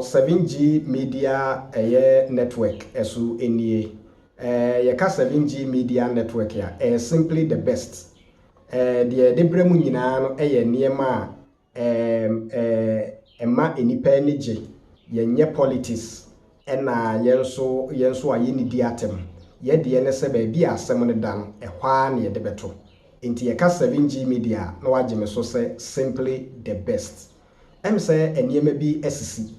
7G Media network esu enie. Yeka 7G Media network ya simply the best. De bremu nyina no niema ema enipa enije yenye politics na yenso aye ni di atem ye de ne se ba bia asem ne dan ehwa na ye de beto enti yeka 7G Media na wageme so se simply the best say eniema bi asisi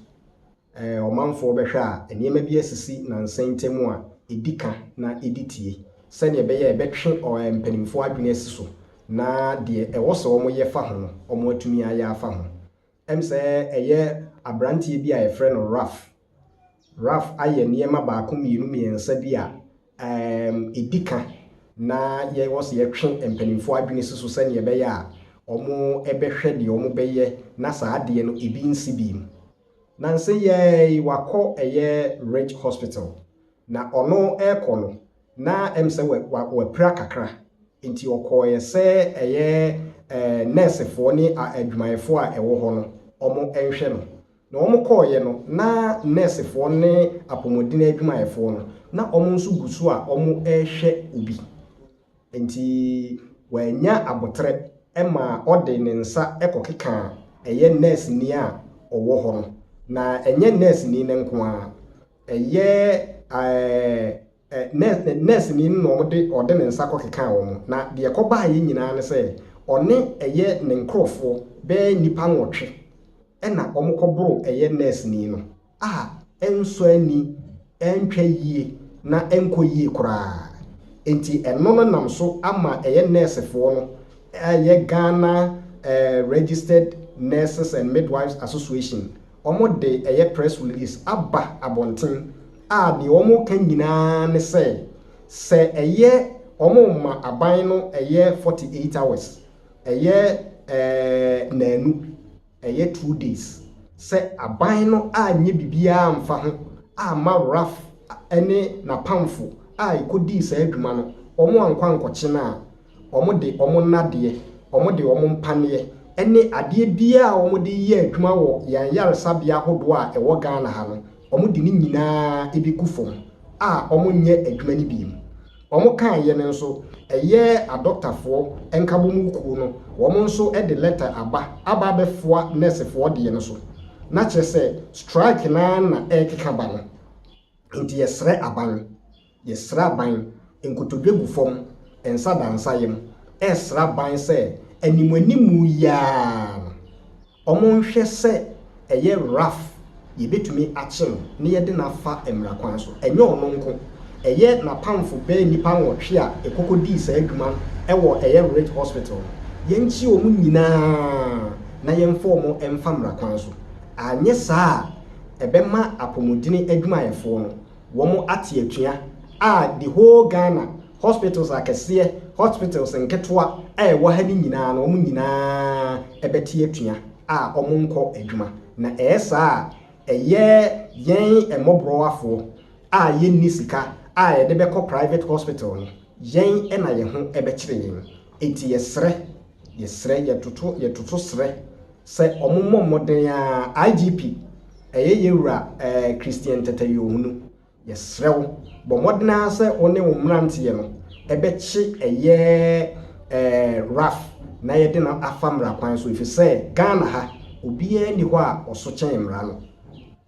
omanfo behwe a eniema bi asisi na nsentemu a edika na editie se ne be ye betwe mpanimfo adwene asiso na de ewoso omo ye fa ho omo atumi aye afa ho say eye abrantie bi a ye frɛ no Raf aye niema baako mienu miensa bi a edika na ye wose ye twe mpanimfo adwene asiso se ne be ya omo ebehwe de omo beye na saa de no ebi nsi bi na nse ye wakɔ eye Rich Hospital na ono ekono na emse we pra kakra enti okoye se eye nurse fo ni adwumayefo a ewo ho no omo enhwe no na omo koye no na nurse fo ne apomodin adwumayefo no na omo nso gusu a omo ehwe obi enti wanya abotre ema ode ne nsa ekokeka eye nurse ni a owo ho no na enye nurse ni ne nko a eye nurse ni no ode ne nsa kokeka wo na de ekoba aye nyina ne se one eye ne nkrofo be nipa nwotwe ena omukoboro eye nurse ni no enso ani entwa yie na enko yie kura enti eno no nam so ama eye nurse fo no eye Ghana Registered Nurses and Midwives Association omo de eye press release aba abonten de omo kan nyina ne se eye omo ma aban no eye 48 hours eye nanu eye 2 days se aban no anye bibia mfa ho ma Raf ene na pamfo ikodi sa adwuma no omo ankwa nkoche na omo de omo nade omo de omo mpane ene ade bia omo de ye adwuma wo yan yaresabia hodo a ewo Ghana ha no omo de ni nyina ebikufom omo nye adwuma ni biem omo kan ye ne nso eye a doctorfo enkabomu ku no omo nso de letter aba befoa nursefo de ye no so na kyerese strike na ekeka ba no nti yesre aban enkotodwe gufom ensa dansa yem esra ban se animanimu ya omo nhwe se eye Raf yebetumi akyem ne yede na fa emra kwan so enye ono nko eye na pamfo be nipa nwotwe a ekokodi sa adwuma ewo eye Rich Hospital yenchi omu nyina na yemfo omo emfa mra kwan so anye saa ebema apomodini adwumayefo no womo ate atua the whole Ghana hospitals akese hospitals nketwa ewo ha ni nyina na omu nyina ebeti atua omo nko adwuma na esa eye yen emobroafo ye nisika ye de beko private hospital no yen na ye ho ebekire yen enti yesre yetoto sre se omo moden ya IGP eye yewura Christian Tetayo hunu yesrew bo modena se one wo mrante ye no ebechi eye Raf na ye de na afamra kwan so ifi se Ghana ha obiye ni ho a oso chen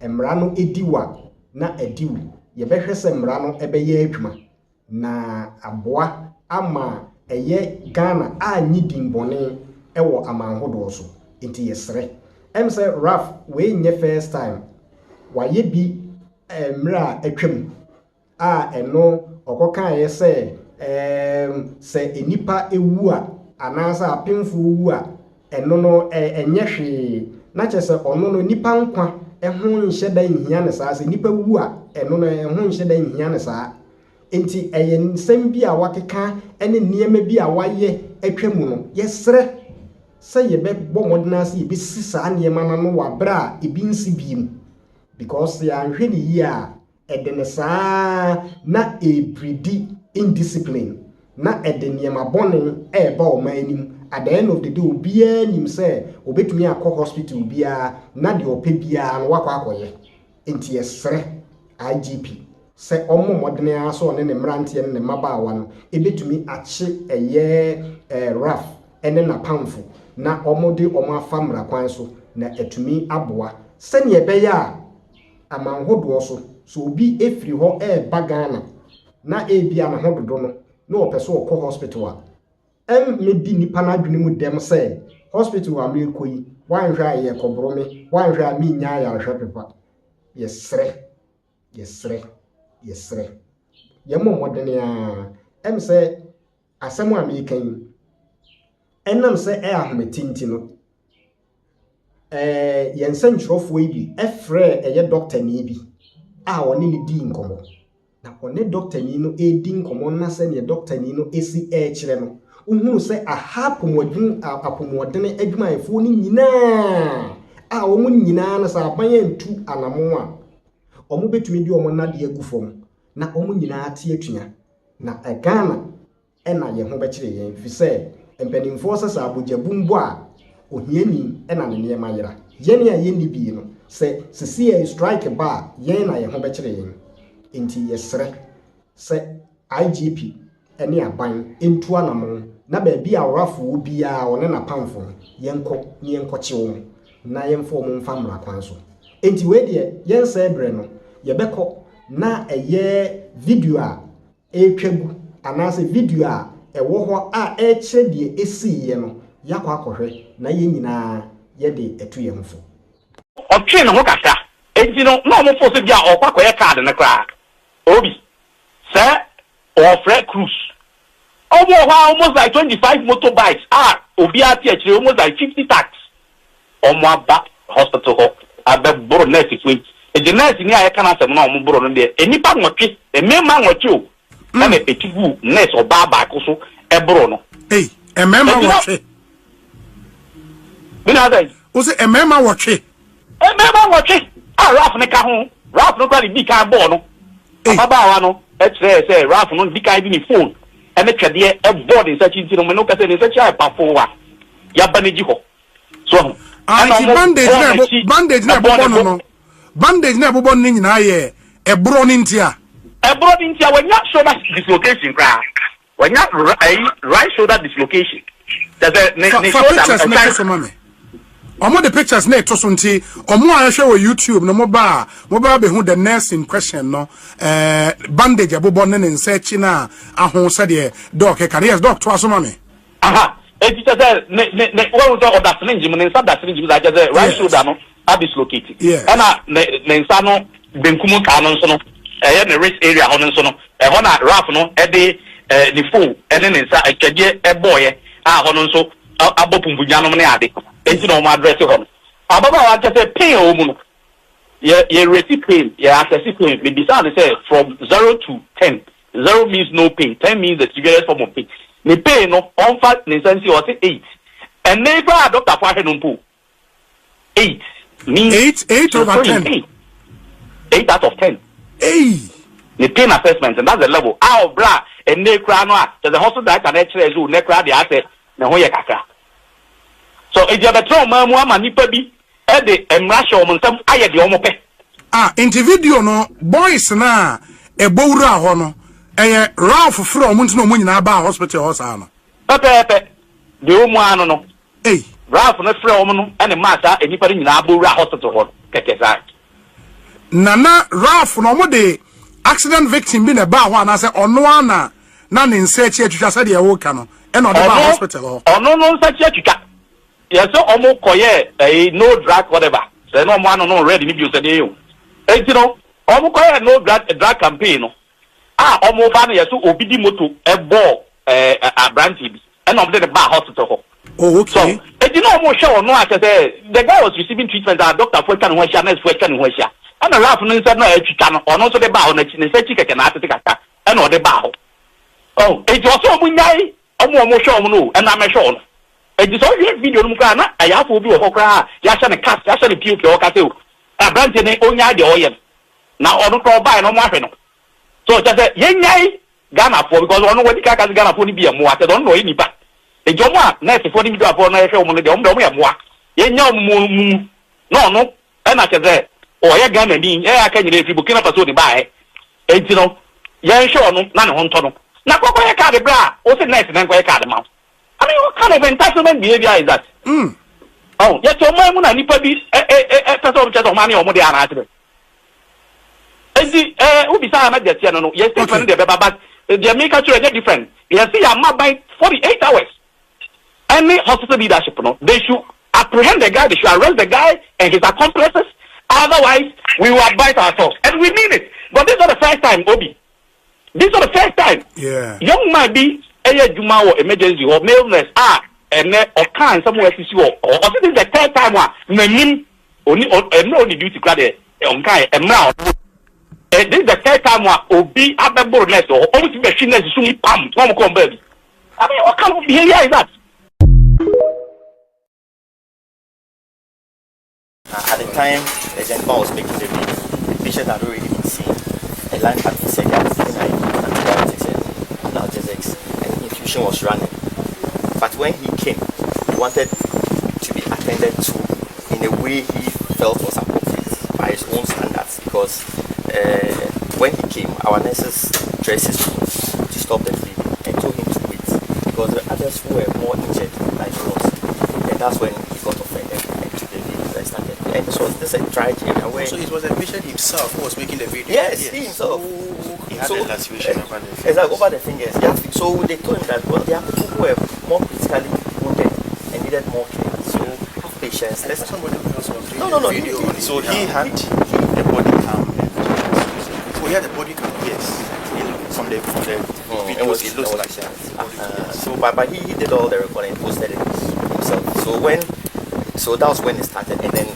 emra no ediwa na ediwu ye behwe se mra no ebeye adwuma na aboa ama eye Ghana anyi dimbone ewo amanhodo so enti yesre say Raf we nye first time waye bi mra atwam eno okoka ye se enipa ewu a anasa apemfo wu a eno no enye hwe na kyese ono no nipa nkwa eho nhye da nhia ne saa se nipa wu a eno no eho nhye da nhia ne saa enti eye nsem bi a wakeka ene niema bi a waye atwam no yesre se ye be bomodena se ye bi sisa niema na no wabra ebi nsi biem because ya nhwe ni yi a edene saa na ebridi indiscipline na edeniema bone eba o manim at the end of the day obiya nim say obetumi akọ hospital biya na de opebia no wakọ akoye enti yesre IGP se omo modene aso ne mrantie ne mabaawa no ebetumi ache raf ene na pamfo na omo de omo afamra kwan so na etumi aboa se ne ebeya amanhodo so obi efiri ho bagana na ebia na hododo no na opeso okọ hospital medi nipa na adwene mu dem se hospital wa me koyi wanhwa aye kobrome wanhwa ami nya ya hwe pepa yesre yemo modene a se asemu american enam se ahmetinti no yensan chrofo yi efre eye doctor ni bi a woni ni di nkomo na one doctor ni no edi nkomo na se ne doctor ni no esi kire no uhuru se apomodene adwumayefo ni nyina a wo nyina na sa aban antu anamo a omo betumi di omo na de agufom na omo nyina ate atua na Ghana ena ye ho be kire yen fi se empanimfo sa abojabumbo a ohiani ena ne ne mayira yene a yeni bi no se sisi strike ba yen na ye ho be kire yen enti yesre se IGP ene aban entu anamo na ba bia awrafo bia one na pamfo yenko chewo na yemfo mo mfa mra kwan so enti we de yensa ebre no yebeko na video a etwagu anase video a ewo ho a eche de esiye no yakwa akohwe na nyina ye de etu ye mfo otwe no kaka enti no na mo fo se bia okwakoye card na kra obi say offer cruise almost like 25 motorbikes obi ati actually almost like 50 tax aba hospital ho abe bro nurse fui the nurse ni ayeka na sem na omo bro no de enipa nwotwe emema nwotwe o na me petigu nurse oba ba ko so e bro no emema nwotwe bina dai o se emema nwotwe raf ne ka ho raf no kwa di ka bo no baba wa no e say raf no di ka di ni phone ene twede board in such intino me no ka say in such a pafo wa ya baneji ho so bandage na bobo no bandage na bobo ni nyina ye ebro ni ntia wanya shoulder dislocation cra wanya right shoulder dislocation there's a shoulder omo the pictures na eto so nti omo a hwe wo YouTube no mo ba be hu the nurse in question no bandage abobo ne nsa chi na aho se de doc can yes doc to asoma me it just ne what was that syringe me nsa that syringe that just right shoulder no are dislocated and ne nsa no benkumu ka no nso no ne wrist area ho nso no ho na raf no de the phone ne nsa akage boye ho no nso abopumbunya no ne ade enti no ma address ho ababa wa say pain o mu no ye receive pain ye access pain we decide say from 0 to 10 0 means no pain 10 means the severest form of pain the pain no on fat ne sense o say 8 and never doctor for he no po 8 means 8 over 10 8 out of 10 the pain assessment and that's the level bra and ne kra no the hospital that can actually do ne kra dey assess na ho ye kakra. So if you better mamu ama nipa bi e de emrasha o nsam aye de omo pe individual no boys na ebowura ho no eye Ralph fro o ntino mo nyina ba hospital ho sa no pepe de omo anu no Ralph no fro o no ene mata enipa nyina abowura hospital ho keke sa nana Ralph no mo de accident victim bi na ba ho ana se ono ana na ne nsa echi atwitwa se de e wo ka no ene o de ba hospital ho ono no nsa echi atwitwa. Yes, so almost no drug, whatever. So no man no ready ni bi say you. You know, almost no drug campaign. Almost ban yes so obi di moto e ball a branch bi. And of the bar hospital. Oh, okay. So, you know almost sure no I say the guy was receiving treatment and doctor for can where nurse for can where and the rap no said no e twitwa no also the bar on the say chicken na atete kaka and no the bar. Oh, it was so munyai almost sure no and I'm sure. It's all video no kana aya fo bi wo kra ya hye ne cast ya hye ne puke wo kase o abrante ne onya de oyem na ono kro bai no mo ahwe no so just say yenyai Ghana for because ono wadi kaka Ghana for ni bi emo ate don no yi nipa e jomo a na se for ni video for na hwe mo no de o mo ya mo a yenya mu no no e na keze or ya Ghana ni ya ka nyere fi Burkina Faso ni ba enti no ya show no na ne ho nto no na kokko ya card bra o se nice na ya card ma I mean what kind of entitlement behavior is that oh ya to mo mu na nipa bi person of church o ma ne o mo de ana ate enti ubi sa na de tia no yes different de beba but the make actually different you see ya ma by 48 hours any hospital leadership no they should apprehend the guy, they should arrest the guy and his accomplices. Otherwise, we will advise ourselves. And we mean it. But this is not the first time, Obi. This is not the first time. Yeah. Young might be a Juma or emergency or illness, and or can somewhere to see or this is the third time one only duty credit on Kai and now. This is the third time one Obi other boldness or almost machine is soon pump, one come baby. I mean, what kind of behavior is that? At the time the gentleman was making the video, the patient had already been seen. A line had been said that antibiotics and analgesics and infusion was running. But when he came, he wanted to be attended to in a way he felt was appropriate by his own standards, because when he came, our nurses dressed his wounds to stop the bleeding and told him to wait, because the others who were more injured than he was. And that's when he got offended and took the video and started. And this a tragic area where... So it was the patient himself who was making the video? Yes, he himself. He had a laceration over the fingers. Exactly, over the fingers. Yeah. So they told him that, well, there are people who were more critically wounded and needed more care. So have patience. Let's somebody else was doing No. the video. So he had the body cam. Oh, he had the body cam? Yes. From the video, it looks like that. So, but he did all the recording and posted it himself. So that was when it started, and then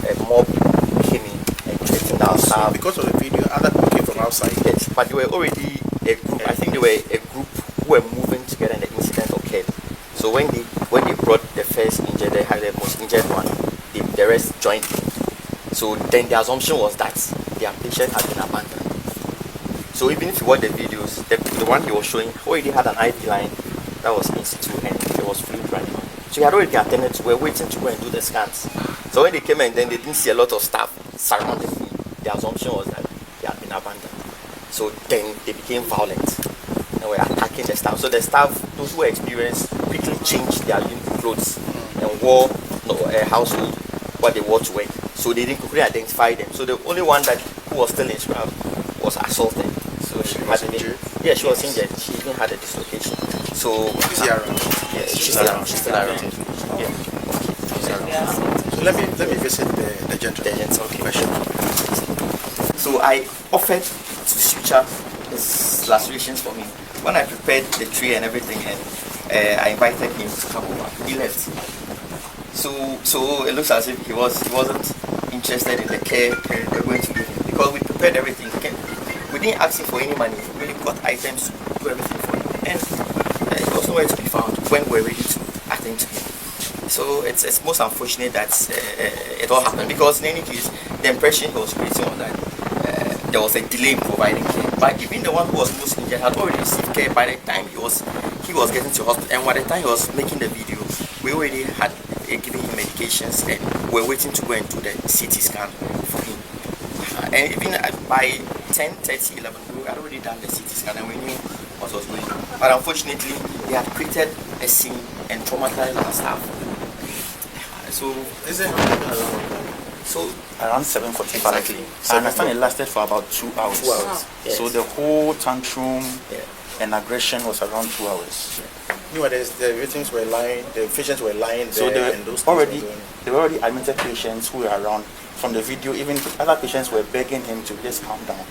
a mob came in and threatened our staff. Because of the video, other people came from outside? Yes, but they were already a group. I think they were a group who were moving together and the incident occurred. So when they brought the first injured, they had the most injured one, the rest joined in. So then the assumption was that their patient had been abandoned. So even if you watch the videos, the one he was showing already had an IV line that was in situ and there was fluid running. So he had already attended to, we were waiting to go and do the scans. So when they came and then they didn't see a lot of staff surrounding him, the assumption was that they had been abandoned. So then they became violent and were attacking the staff. So the staff, those who were experienced, quickly changed their uniform clothes and wore a household what they wore to work. So they didn't quickly identify them. So the only one who was still in scrap was assaulted. So she was injured. Yeah, she was injured. She even had a dislocation. So is she around? Yeah, she's still around. Yeah. So let me visit the gentleman. Okay. Question. So I offered to suture his lacerations for me. When I prepared the tray and everything, and I invited him to come over, he left. So it looks as if he wasn't interested in the care we're going to give him, because we prepared everything. We didn't ask him for any money. We really got items to do everything for him, and he was nowhere to be found when we were ready to attend to him. So it's most unfortunate that it all happened, because in any case, the impression he was creating was that there was a delay in providing care. But even the one who was most injured had already received care by the time he was getting to hospital, and by the time he was making the video, we already had given him medications and we were waiting to go and do the CT scan for him. And even by 10:30, 11, we had already done the CT scan and we knew what was going on. But unfortunately, they had created a scene and traumatized our staff. So is it so around 7:45? Exactly. I understand it lasted for about 2 hours. 2 hours. Yes. So the whole tantrum and aggression was around 2 hours. You know, the victims were lying, the patients were lying there, So and those they were already admitted patients who were around. From the video, even other patients were begging him to just calm down,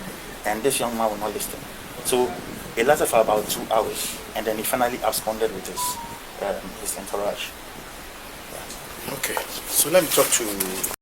and this young man would not listen. So it lasted for about 2 hours, and then he finally absconded with his entourage. Okay, so let me talk to